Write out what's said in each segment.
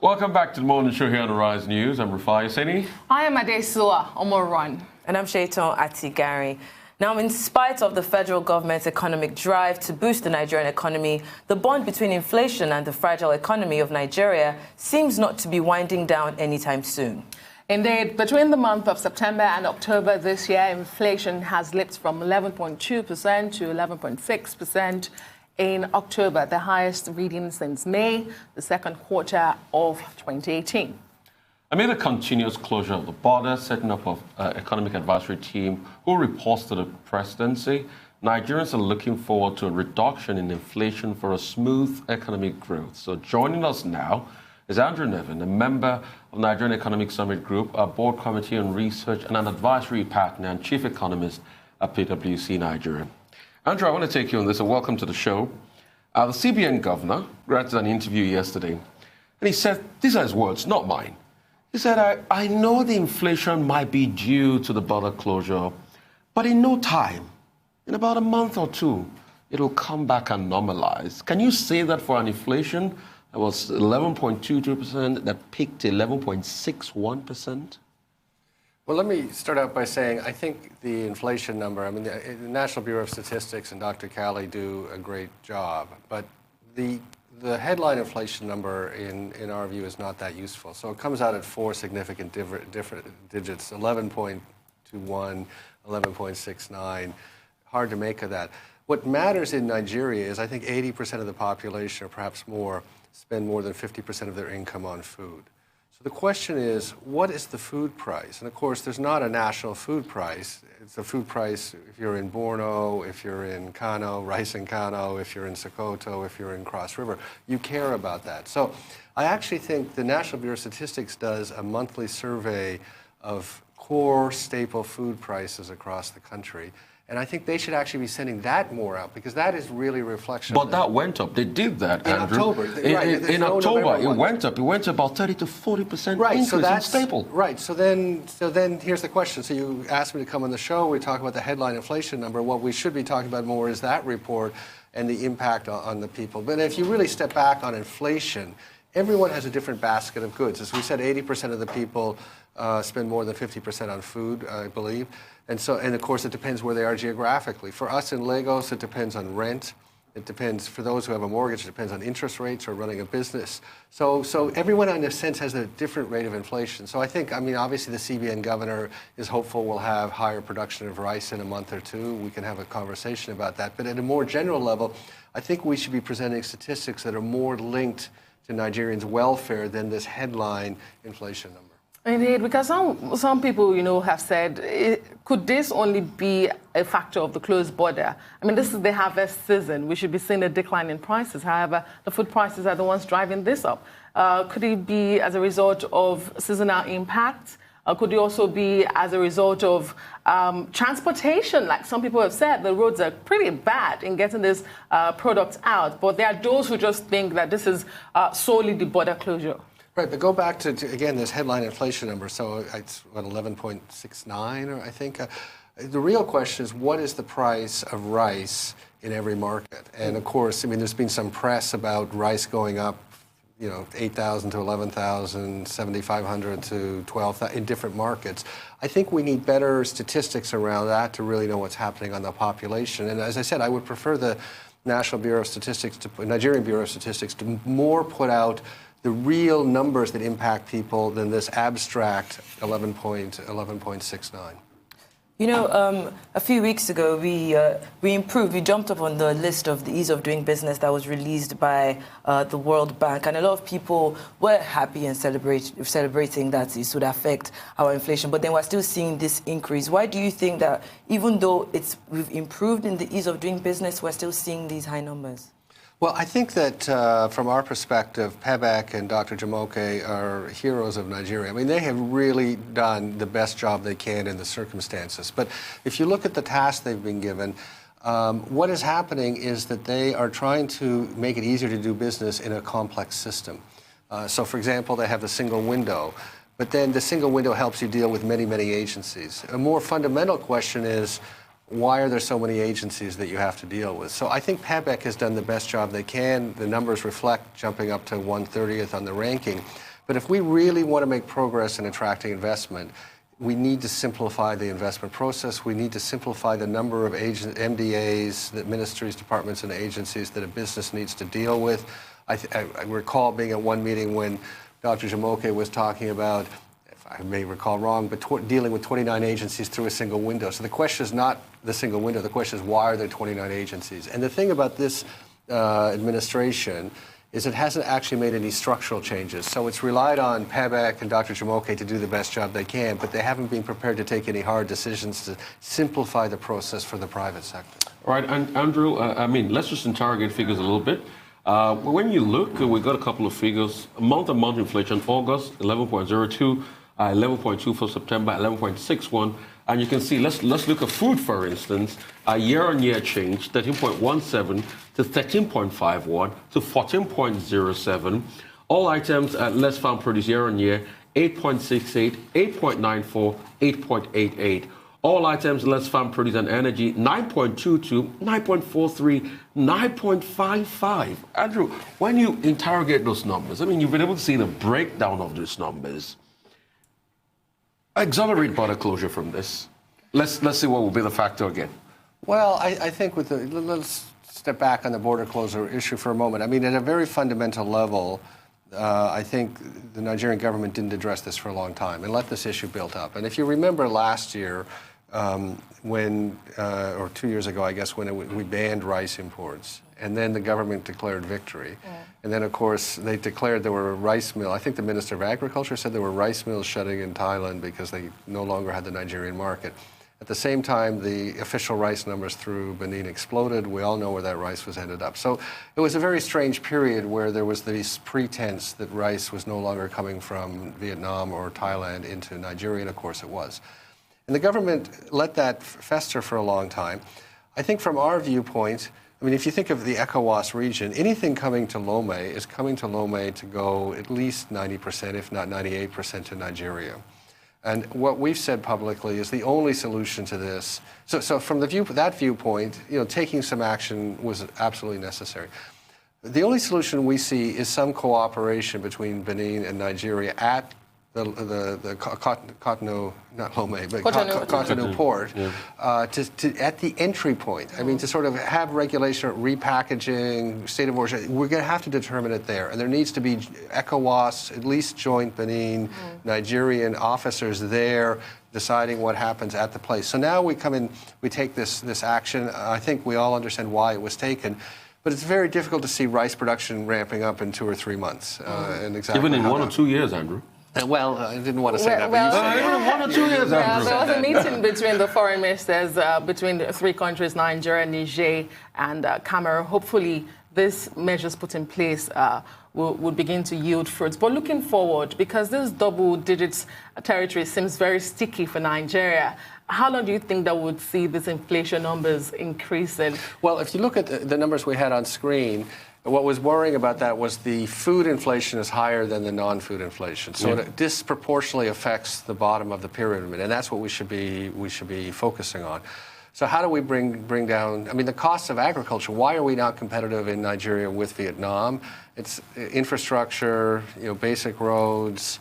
Welcome back to the morning show here on Arise News. I'm Rufai Seni. I am Adesua Omorun. And I'm Shaitan Atigari. Now, in spite of the federal government's economic drive to boost the Nigerian economy, the bond between inflation and the fragile economy of Nigeria seems not to be winding down anytime soon. Indeed, between the month of September and October this year, inflation has leaped from 11.2% to 11.6%. In October, the highest reading since May, the second quarter of 2018. Amid the continuous closure of the border, setting up of economic advisory team who reports to the presidency, Nigerians are looking forward to a reduction in inflation for a smooth economic growth. So joining us now is Andrew Nevin, a member of Nigerian Economic Summit Group, a board committee on research and an advisory partner and chief economist at PwC Nigeria. Andrew, I want to take you on this, and welcome to the show. The CBN governor granted an interview yesterday, and he said, these are his words, not mine. He said, I know the inflation might be due to the border closure, but in no time, in about a month or two, it'll come back and normalize. Can you say that for an inflation that was 11.22% that peaked to 11.61%? Well, let me start out by saying I think the inflation number, I mean, the National Bureau of Statistics and Dr. Calley do a great job, but the headline inflation number, in our view, is not that useful. So it comes out at four significant different digits, 11.21, 11.69, hard to make of that. What matters in Nigeria is I think 80% of the population, or perhaps more, spend more than 50% of their income on food. So the question is, what is the food price? And of course, there's not a national food price. It's a food price if you're in Borno, if you're in Kano, rice in Kano, if you're in Sokoto, if you're in Cross River. You care about that. So I actually think the National Bureau of Statistics does a monthly survey of core staple food prices across the country. And I think they should actually be sending that more out, because that is really a reflection. But that went up. They did that, in Andrew. October. In October, it went up. It went to about 30 to 40% increase in staple. Right. So then here's the question. So you asked me to come on the show. We talk about the headline inflation number. What we should be talking about more is that report and the impact on the people. But if you really step back on inflation, everyone has a different basket of goods. As we said, 80% of the people spend more than 50% on food, I believe. And of course, it depends where they are geographically. For us in Lagos, it depends on rent. It depends, for those who have a mortgage, it depends on interest rates or running a business. So everyone, in a sense, has a different rate of inflation. So I think, I mean, obviously the CBN governor is hopeful we'll have higher production of rice in a month or two. We can have a conversation about that. But at a more general level, I think we should be presenting statistics that are more linked to Nigerians' welfare than this headline inflation number. Indeed, because some people, have said, could this only be a factor of the closed border? I mean, this is the harvest season. We should be seeing a decline in prices. However, the food prices are the ones driving this up. Could it be as a result of seasonal impact? Could it also be as a result of transportation? Like some people have said, the roads are pretty bad in getting this product out. But there are those who just think that this is solely the border closure. Right, but go back to again, this headline inflation number. So it's, 11.69, I think. The real question is, what is the price of rice in every market? And of course, I mean, there's been some press about rice going up, 8,000 to 11,000, 7,500 to 12,000 in different markets. I think we need better statistics around that to really know what's happening on the population. And as I said, I would prefer the National Bureau of Statistics, Nigerian Bureau of Statistics, to more put out the real numbers that impact people than this abstract 11.69. A few weeks ago, we jumped up on the list of the ease of doing business that was released by the World Bank, and a lot of people were happy and celebrating that it would affect our inflation, but then we're still seeing this increase. Why do you think that even though we've improved in the ease of doing business, we're still seeing these high numbers? Well, I think that from our perspective, PEBEC and Dr. Jamoke are heroes of Nigeria. I mean, they have really done the best job they can in the circumstances. But if you look at the task they've been given, what is happening is that they are trying to make it easier to do business in a complex system. So, for example, they have the single window. But then the single window helps you deal with many, many agencies. A more fundamental question is, why are there so many agencies that you have to deal with? So I think PEBEC has done the best job they can. The numbers reflect jumping up to 130th on the ranking. But if we really want to make progress in attracting investment, we need to simplify the investment process. We need to simplify the number of MDAs, the ministries, departments, and agencies that a business needs to deal with. I recall being at one meeting when Dr. Jamoke was talking about, if I may recall wrong, but dealing with 29 agencies through a single window. So the question is not the single window. The question is, why are there 29 agencies? And the thing about this administration is it hasn't actually made any structural changes. So it's relied on PEBEC and Dr. Jamoke to do the best job they can, but they haven't been prepared to take any hard decisions to simplify the process for the private sector. All right, and Andrew, I mean, let's just interrogate figures a little bit. When you look, we got a couple of figures. Month-on-month inflation, August, 11.02, 11.2 for September, 11.61. And you can see, let's look at food, for instance. Year-on-year change, 13.17 to 13.51 to 14.07. All items at less farm produce year-on-year, 8.68, 8.94, 8.88. All items less farm produce and energy, 9.22, 9.43, 9.55. Andrew, when you interrogate those numbers, I mean, you've been able to see the breakdown of these numbers. Exonerate border closure from this. Let's see what will be the factor again. Well, I think let's step back on the border closure issue for a moment. I mean, at a very fundamental level, I think the Nigerian government didn't address this for a long time and let this issue build up. And if you remember last year, or 2 years ago, I guess, when we banned rice imports, and then the government declared victory. Yeah. And then, of course, they declared there were rice mills. I think the Minister of Agriculture said there were rice mills shutting in Thailand because they no longer had the Nigerian market. At the same time, the official rice numbers through Benin exploded. We all know where that rice was ended up. So it was a very strange period where there was this pretense that rice was no longer coming from Vietnam or Thailand into Nigeria, and of course it was. And the government let that fester for a long time. I think from our viewpoint, I mean, if you think of the ECOWAS region, anything coming to Lome is coming to Lome to go at least 90%, if not 98% to Nigeria. And what we've said publicly is the only solution to this. So from that viewpoint, taking some action was absolutely necessary. The only solution we see is some cooperation between Benin and Nigeria at the Cotonou, not Lome, but Cotonou port, at the entry point. I mean, to sort of have regulation, repackaging, state of origin, we're going to have to determine it there. And there needs to be ECOWAS, at least joint Benin, Nigerian officers there deciding what happens at the place. So now we come in, we take this action. I think we all understand why it was taken. But it's very difficult to see rice production ramping up in 2 or 3 months. And exactly even in 1 or 2 years, Andrew. Well, I didn't want to say that, but you said it. 1 or 2 years, Andrew. There was a meeting between the foreign ministers, between the 3 countries, Nigeria, Niger, and Cameroon. Hopefully, these measures put in place will begin to yield fruits. But looking forward, because this double digits territory seems very sticky for Nigeria, how long do you think that would see these inflation numbers increasing? Well, if you look at the numbers we had on screen, what was worrying about that was the food inflation is higher than the non-food inflation. So it disproportionately affects the bottom of the pyramid, and that's what we should be focusing on. So how do we bring down, I mean, the costs of agriculture? Why are we not competitive in Nigeria with Vietnam? It's infrastructure, basic roads,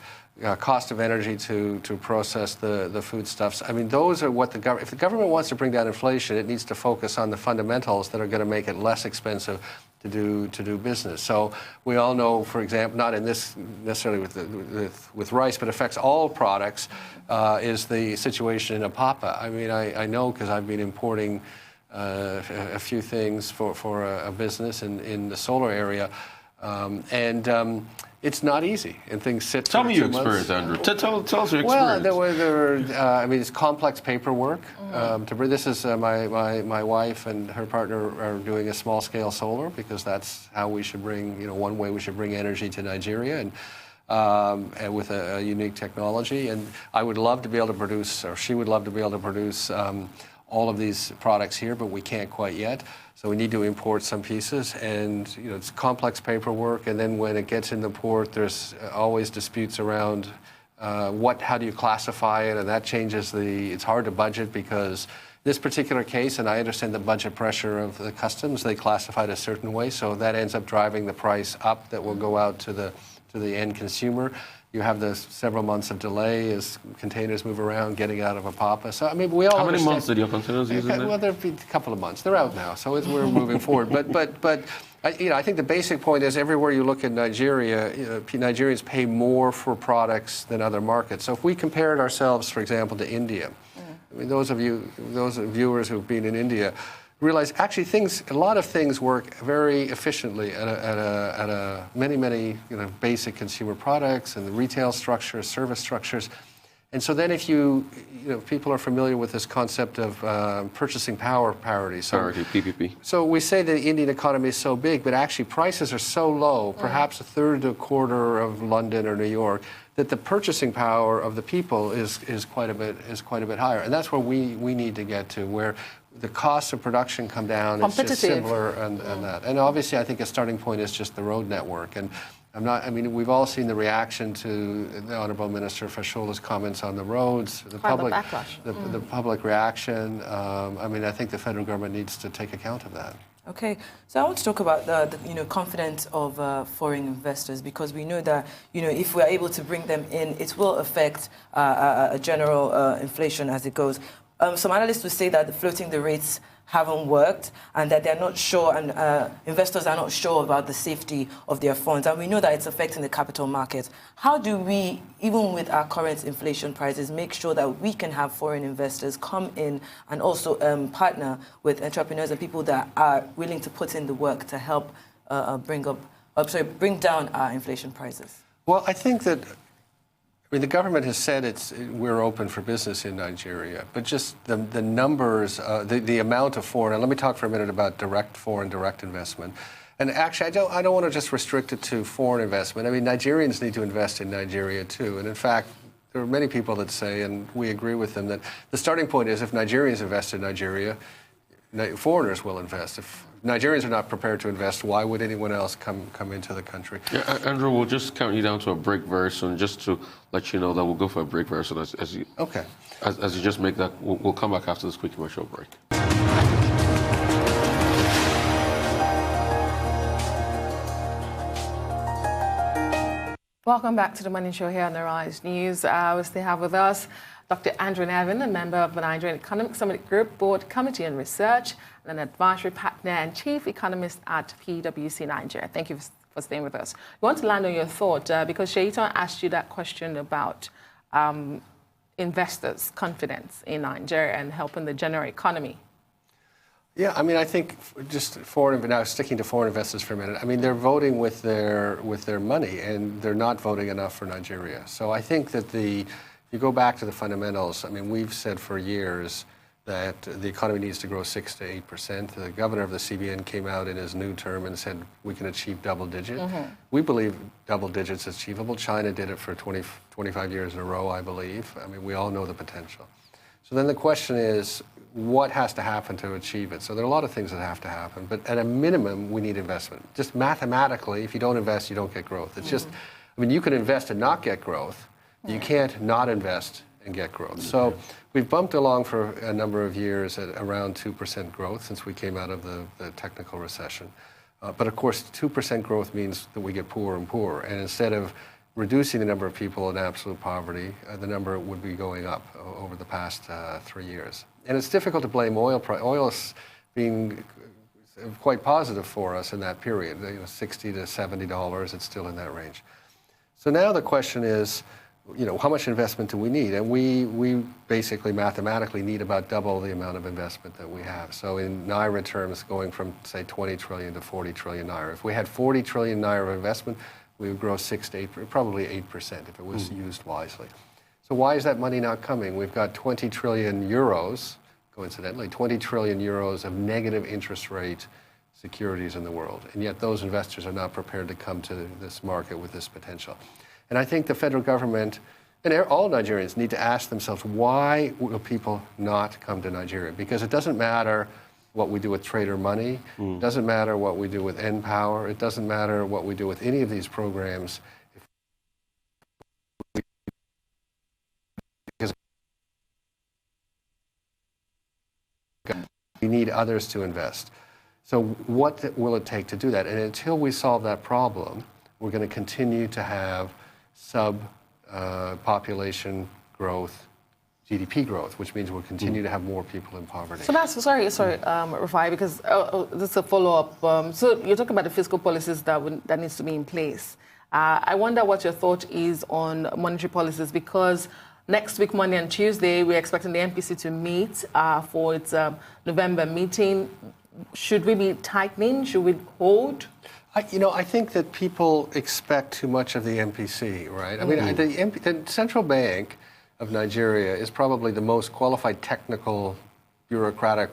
cost of energy to process the foodstuffs. I mean, those are what if the government wants to bring down inflation, it needs to focus on the fundamentals that are going to make it less expensive to do business. So we all know, for example, not in this necessarily with rice, but affects all products, is the situation in Apapa. I mean, I know because I've been importing a few things for a business in the solar area, and it's not easy, and things sit. Tell me your experience, Andrew. Tell us your experience. Well, I mean, it's complex paperwork. This is my wife and her partner are doing a small-scale solar because that's how we should bring, one way we should bring energy to Nigeria, and with a unique technology. And I would love to be able to produce, or she would love to be able to produce all of these products here, but we can't quite yet. So we need to import some pieces, and it's complex paperwork. And then when it gets in the port, there's always disputes around how do you classify it, and that changes it's hard to budget because this particular case, and I understand the budget pressure of the customs, they classify it a certain way, so that ends up driving the price up that will go out to the end consumer. You have the several months of delay as containers move around, getting out of Apapa. So, I mean, we all How many understand. months did your containers use in there? Well, there've been a couple of months. They're out now, so we're moving forward. But I think the basic point is everywhere you look in Nigeria, Nigerians pay more for products than other markets. So if we compared ourselves, for example, to India, I mean, those viewers who've been in India, realize actually a lot of things work very efficiently at many basic consumer products and the retail structures, service structures. And so then if people are familiar with this concept of purchasing power parity. Parity, PPP. So we say the Indian economy is so big, but actually prices are so low, perhaps a third to a quarter of London or New York, that the purchasing power of the people is quite a bit higher. And that's where we need to get to, where the costs of production come down. It's just similar and that. And obviously, I think a starting point is just the road network. And we've all seen the reaction to the Honourable Minister Fashola's comments on the roads, the public reaction. I think the federal government needs to take account of that. Okay, so I want to talk about the confidence of foreign investors, because we know that if we're able to bring them in, it will affect a general inflation as it goes. Some analysts would say that floating the rates haven't worked and that they're not sure, and investors are not sure about the safety of their funds. And we know that it's affecting the capital markets. How do we, even with our current inflation prices, make sure that we can have foreign investors come in and also partner with entrepreneurs and people that are willing to put in the work to help bring down our inflation prices? Well, I think that the government has said we're open for business in Nigeria, but just the numbers, the amount of foreign, and let me talk for a minute about direct investment. And actually, I don't want to just restrict it to foreign investment. I mean, Nigerians need to invest in Nigeria too. And in fact, there are many people that say, and we agree with them, that the starting point is if Nigerians invest in Nigeria, foreigners will invest. If Nigerians are not prepared to invest, why would anyone else come into the country? Yeah, Andrew, we'll just count you down to a break very soon, just to let you know that we'll go for a break very soon. As you just make that, we'll come back after this quick commercial break. Welcome back to the Morning Show here on the Rise News. We still have with us Dr. Andrew Nevin, a member of the Nigerian Economic Summit Group Board Committee on Research and an advisory partner and chief economist at PwC Nigeria. Thank you for staying with us. We want to land on your thought because Shaitan asked you that question about investors' confidence in Nigeria and helping the general economy. Yeah, I think just now sticking to foreign investors for a minute, they're voting with their money and they're not voting enough for Nigeria. So I think that if you go back to the fundamentals, we've said for years that the economy needs to grow 6 to 8%. The governor of the CBN came out in his new term and said we can achieve double digit. We believe double digits is achievable. China did it for 25 years in a row, I believe. We all know the potential. So then the question is, what has to happen to achieve it? So there are a lot of things that have to happen, but at a minimum, we need investment. Just mathematically, if you don't invest, you don't get growth. It's just, you can invest and not get growth. You can't not invest and get growth. So we've bumped along for a number of years at around 2% growth since we came out of the technical recession. But of course, 2% growth means that we get poorer and poorer. And instead of reducing the number of people in absolute poverty, the number would be going up over the past 3 years. And it's difficult to blame oil price. Oil's being quite positive for us in that period, $60 to $70, it's still in that range. So now the question is, how much investment do we need? And we basically mathematically need about double the amount of investment that we have. So in Naira terms, going from, say, 20 trillion to 40 trillion Naira. If we had 40 trillion Naira of investment, we would grow 6 to 8, probably 8% if it was used wisely. So why is that money not coming? We've got 20 trillion euros, coincidentally, 20 trillion euros of negative interest rate securities in the world. And yet those investors are not prepared to come to this market with this potential. And I think the federal government and all Nigerians need to ask themselves, why will people not come to Nigeria? Because it doesn't matter what we do with trader money. It doesn't matter what we do with N-Power. It doesn't matter what we do with any of these programs. We need others to invest. So what will it take to do that? And until we solve that problem, we're going to continue to have population growth, GDP growth, which means we'll continue to have more people in poverty. So that's, Rafai, because this is a follow-up. So you're talking about the fiscal policies that needs to be in place. I wonder what your thought is on monetary policies, because next week, Monday and Tuesday, we're expecting the MPC to meet for its November meeting. Should we be tightening? Should we hold? I think that people expect too much of the MPC, right? I mean, the central bank of Nigeria is probably the most qualified technical, bureaucratic,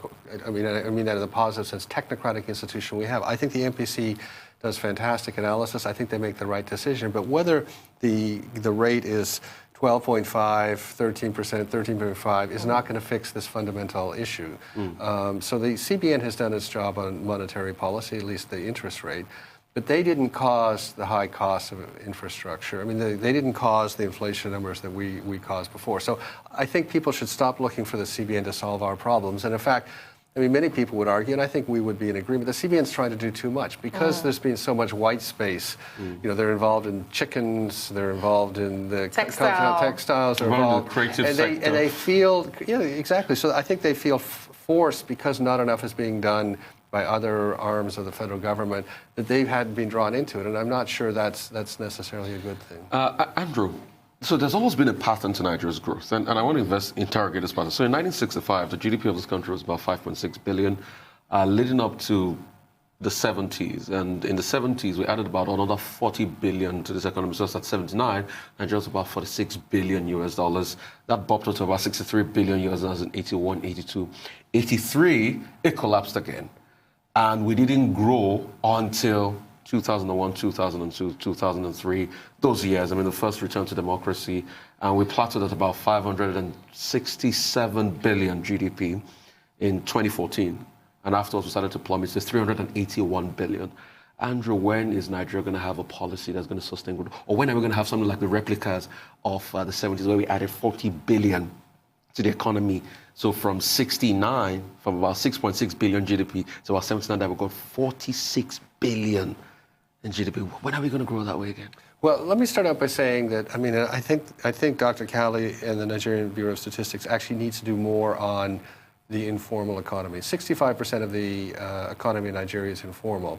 I mean that in the positive sense, technocratic institution we have. I think the MPC does fantastic analysis. I think they make the right decision. But whether the rate is 12.5, 13%, 13.5 is not going to fix this fundamental issue. So the CBN has done its job on monetary policy, at least the interest rate. But they didn't cause the high cost of infrastructure. I mean, they didn't cause the inflation numbers that we caused before. So I think people should stop looking for the CBN to solve our problems. And in fact, I mean, many people would argue, and I think we would be in agreement, the CBN's trying to do too much because there's been so much white space. They're involved in chickens, they're involved in the textiles, they're involved in the creative sector. And they feel, exactly. So I think they feel forced because not enough is being done by other arms of the federal government, that they hadn't been drawn into it. And I'm not sure that's necessarily a good thing. Andrew, so there's always been a pattern to Nigeria's growth, and I want to interrogate this pattern. So in 1965, the GDP of this country was about 5.6 billion, leading up to the 70s. And in the 70s, we added about another 40 billion to this economy. So at 79, Nigeria was about 46 billion US dollars. That bumped up to about 63 billion US dollars in 81, 82. 83, it collapsed again. And we didn't grow until 2001, 2002, 2003, those years. I mean, the first return to democracy. And we plateaued at about 567 billion GDP in 2014. And afterwards, we started to plummet to 381 billion. Andrew, when is Nigeria going to have a policy that's going to sustain growth? Or when are we going to have something like the replicas of the 70s, where we added 40 billion to the economy? So from about 6.6 billion GDP to about 79, that we got 46 billion in GDP. When are we going to grow that way again? Well, let me start out by saying that, I mean, I think Dr. Kali and the Nigerian Bureau of Statistics actually needs to do more on the informal economy. 65% of the economy in Nigeria is informal.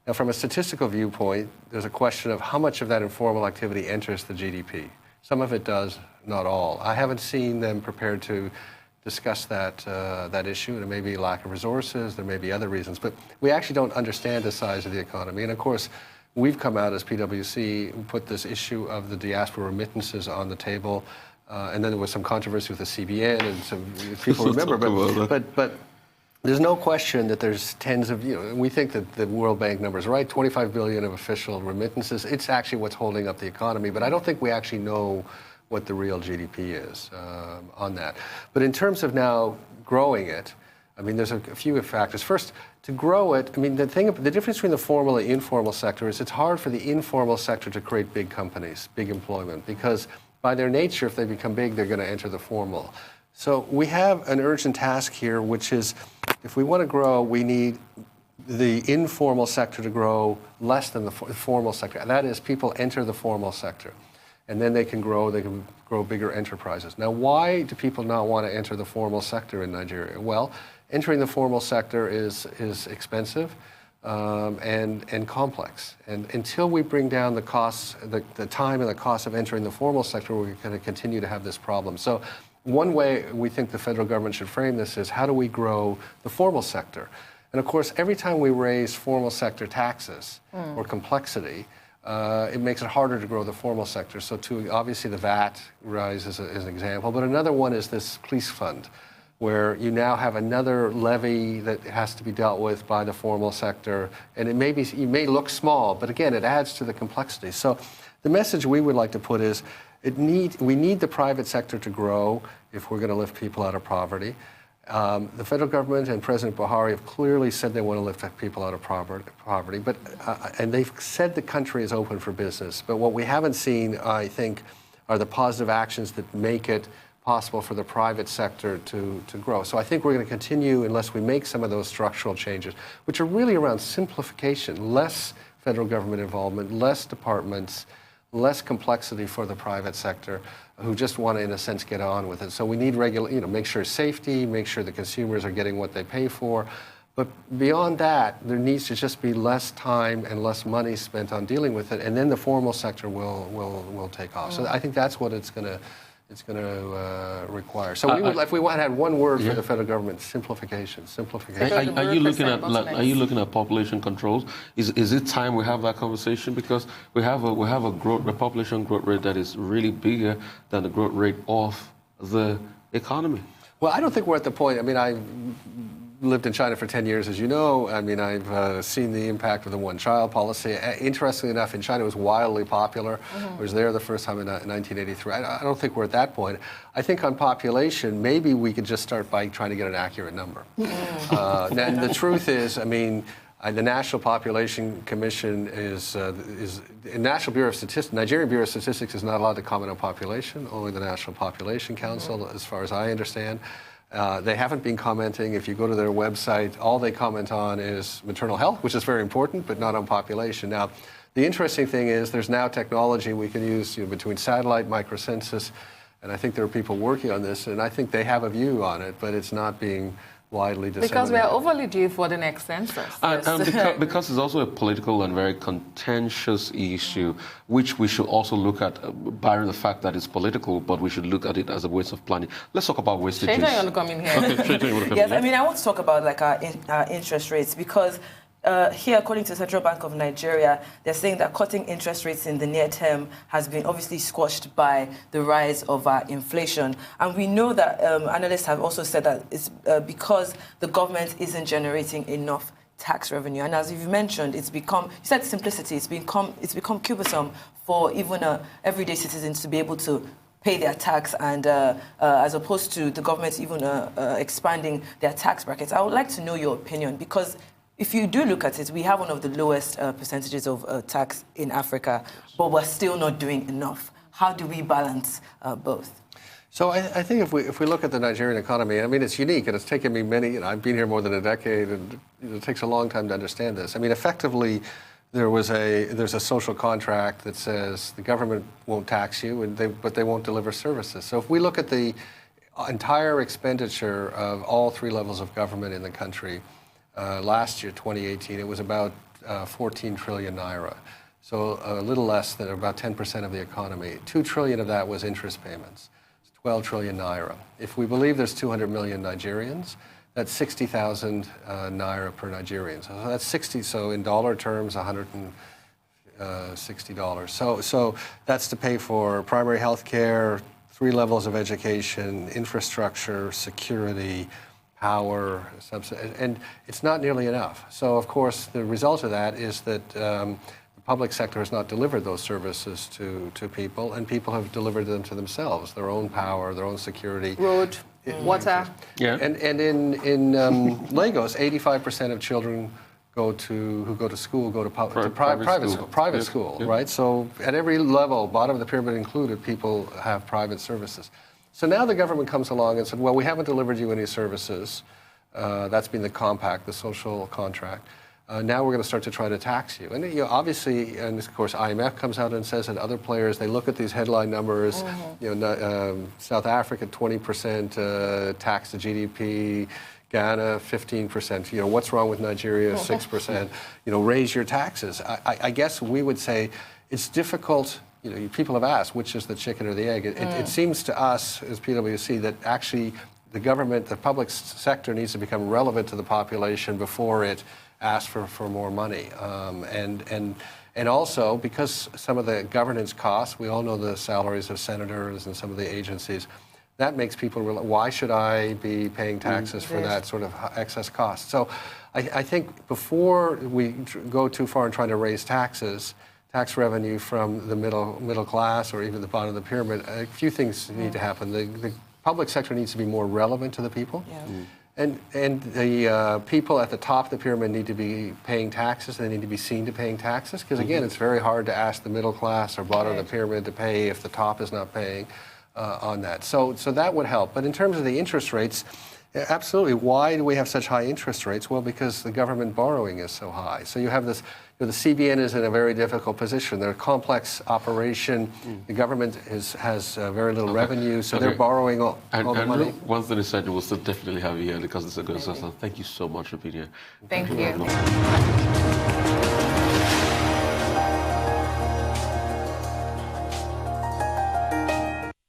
Now, from a statistical viewpoint, there's a question of how much of that informal activity enters the GDP. Some of it does, not all. I haven't seen them prepared to discuss that issue. There may be lack of resources, there may be other reasons, but we actually don't understand the size of the economy. And of course, we've come out as PwC, put this issue of the diaspora remittances on the table, and then there was some controversy with the CBN, and some people remember, but there's no question that there's tens of, we think that the World Bank number is right, 25 billion of official remittances. It's actually what's holding up the economy, but I don't think we actually know what the real GDP is on that. But in terms of now growing it, I mean, there's a few factors. First, to grow it, I mean, the difference between the formal and informal sector is it's hard for the informal sector to create big companies, big employment, because by their nature, if they become big, they're going to enter the formal. So we have an urgent task here, which is if we want to grow, we need the informal sector to grow less than the formal sector. That is, people enter the formal sector, and then they can grow bigger enterprises. Now, why do people not want to enter the formal sector in Nigeria? Well, entering the formal sector is expensive and complex. And until we bring down the costs, the time and the cost of entering the formal sector, we're going to continue to have this problem. So one way we think the federal government should frame this is, how do we grow the formal sector? And of course, every time we raise formal sector taxes or complexity, it makes it harder to grow the formal sector. So obviously the VAT rise is an example, but another one is this police fund, where you now have another levy that has to be dealt with by the formal sector. And it may look small, but again, it adds to the complexity. So the message we would like to put is, we need the private sector to grow if we're going to lift people out of poverty. The federal government and President Buhari have clearly said they want to lift people out of poverty, but and they've said the country is open for business. But what we haven't seen, I think, are the positive actions that make it possible for the private sector to grow. So I think we're going to continue unless we make some of those structural changes, which are really around simplification, less federal government involvement, less departments, less complexity for the private sector, who just want to, in a sense, get on with it. So we need make sure safety, make sure the consumers are getting what they pay for. But beyond that, there needs to just be less time and less money spent on dealing with it, and then the formal sector will take off. So I think that's what it's going to require. So if we had one word for the federal government, simplification. Are you looking at population controls? Is it time we have that conversation, because we have a population growth rate that is really bigger than the growth rate of the economy? Well, I don't think we're at the point. I mean, I lived in China for 10 years, as you know. I mean, I've seen the impact of the one-child policy. Interestingly enough, in China, it was wildly popular. I was there the first time in 1983. I don't think we're at that point. I think on population, maybe we could just start by trying to get an accurate number. And the truth is, I mean, the National Population Commission is National Bureau of Statistics. Nigerian Bureau of Statistics is not allowed to comment on population. Only the National Population Council, as far as I understand. They haven't been commenting. If you go to their website, all they comment on is maternal health, which is very important, but not on population. Now, the interesting thing is there's now technology we can use between satellite, microcensus, and I think there are people working on this, and I think they have a view on it, but it's not being widely disseminated. Because we are overly due for the next census. Because it's also a political and very contentious issue, which we should also look at, barring the fact that it's political, but we should look at it as a waste of planning. Let's talk about wastages. Shayna, you want to come in here? Okay, Shayna, you want to come yes, in here? I mean, I want to talk about like our interest rates, because here, according to the Central Bank of Nigeria, they're saying that cutting interest rates in the near term has been obviously squashed by the rise of inflation. And we know that analysts have also said that it's because the government isn't generating enough tax revenue. And as you've mentioned, you said simplicity, it's become cumbersome for even everyday citizens to be able to pay their tax, and as opposed to the government even expanding their tax brackets. I would like to know your opinion, because if you do look at it, we have one of the lowest percentages of tax in Africa, but we're still not doing enough. How do we balance both? So I think if we look at the Nigerian economy, I mean, it's unique, and it's taken me I've been here more than a decade, and it takes a long time to understand this. I mean, effectively, there's a social contract that says the government won't tax you, but they won't deliver services. So if we look at the entire expenditure of all three levels of government in the country, last year, 2018, it was about 14 trillion naira. So a little less than about 10% of the economy. 2 trillion of that was interest payments. It's 12 trillion naira. If we believe there's 200 million Nigerians, that's 60,000 naira per Nigerian. So that's 60. So in dollar terms, $160. So that's to pay for primary health care, 3 levels of education, infrastructure, security, power, and it's not nearly enough. So, of course, the result of that is that the public sector has not delivered those services to people, and people have delivered them to themselves, their own power, their own security. Road, water. Yeah. And in Lagos, 85% of children who go to school go to private school, yeah. Right? So at every level, bottom of the pyramid included, people have private services. So now the government comes along and said, well, we haven't delivered you any services. That's been the compact, the social contract. Now we're going to start to try to tax you. And obviously, and of course, IMF comes out and says that other players, they look at these headline numbers, South Africa, 20% tax to GDP, Ghana, 15%. What's wrong with Nigeria, 6%? Raise your taxes. I guess we would say it's difficult. People have asked, which is the chicken or the egg? It seems to us, as PwC, that actually the government, the public sector needs to become relevant to the population before it asks for more money. And also, because some of the governance costs, we all know the salaries of senators and some of the agencies, that makes people realize, why should I be paying taxes for that sort of excess cost? So I think before we go too far in trying to raise tax revenue from the middle class or even the bottom of the pyramid, a few things need to happen. The public sector needs to be more relevant to the people. Yeah. And the people at the top of the pyramid need to be paying taxes. They need to be seen to paying taxes because, again, it's very hard to ask the middle class or bottom of the pyramid to pay if the top is not paying on that. So that would help. But in terms of the interest rates, Yeah, absolutely. Why do we have such high interest rates? Well, because the government borrowing is so high. So you have this, the CBN is in a very difficult position. They're a complex operation. The government has very little revenue, so they're borrowing all the money. One thing is certain, we'll still definitely have you here because it's a good system. Thank you so much for being here. Thank you.